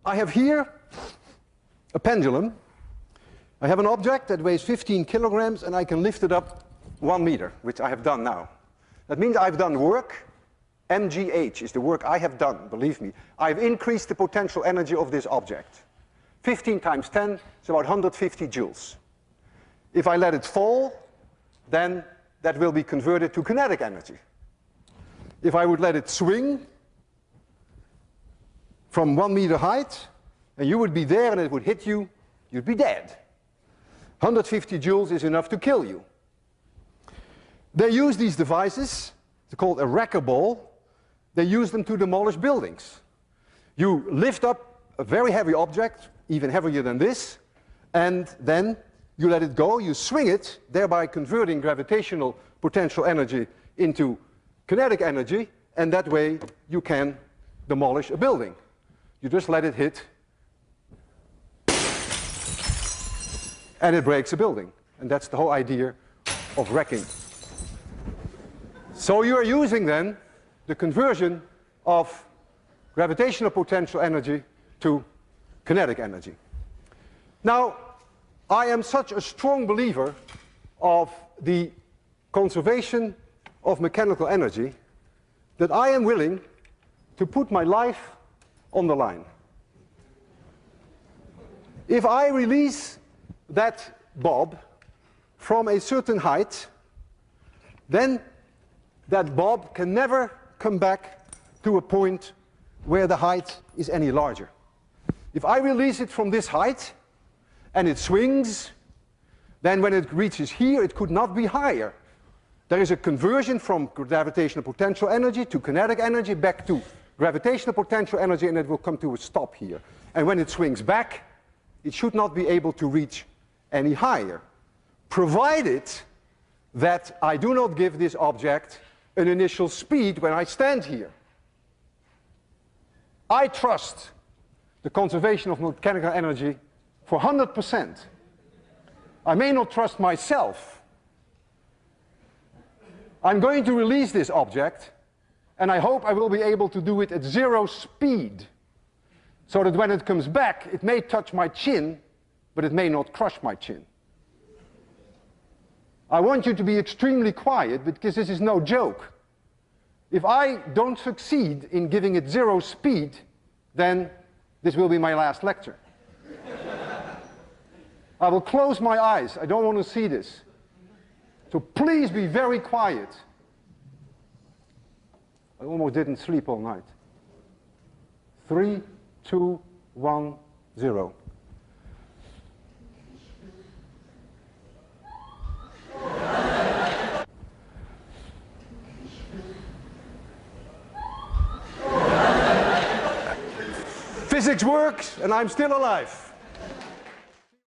I have here a pendulum. I have an object that weighs 15 kilograms and I can lift it up 1 meter, which I have done now. That means I've done work. mgh is the work I have done, believe me. I've increased the potential energy of this object. 15 times 10 is about 150 joules. If I let it fall, then that will be converted to kinetic energy. If I would let it swing from 1 meter height, and you would be there and it would hit you, you'd be dead. 150 joules is enough to kill you. They use these devices, they're called a wrecker ball. They use them to demolish buildings. You lift up a very heavy object, even heavier than this, and then you let it go, you swing it, thereby converting gravitational potential energy into kinetic energy, and that way you can demolish a building. You just let it hit, and it breaks a building. And that's the whole idea of wrecking. So you are using then the conversion of gravitational potential energy to kinetic energy. Now, I am such a strong believer of the conservation of mechanical energy that I am willing to put my life on the line. If I release that bob from a certain height, then that bob can never come back to a point where the height is any larger. If I release it from this height and it swings, then when it reaches here, it could not be higher. There is a conversion from gravitational potential energy to kinetic energy back to gravitational potential energy, and it will come to a stop here. And when it swings back, it should not be able to reach any higher, provided that I do not give this object an initial speed when I stand here. I trust the conservation of mechanical energy for 100%. I may not trust myself. I'm going to release this object, and I hope I will be able to do it at 0 speed, so that when it comes back, it may touch my chin, but it may not crush my chin. I want you to be extremely quiet, because this is no joke. If I don't succeed in giving it 0 speed, then this will be my last lecture. I will close my eyes. I don't want to see this. So please be very quiet. I almost didn't sleep all night. 3, 2, 1, 0. Physics works, and I'm still alive.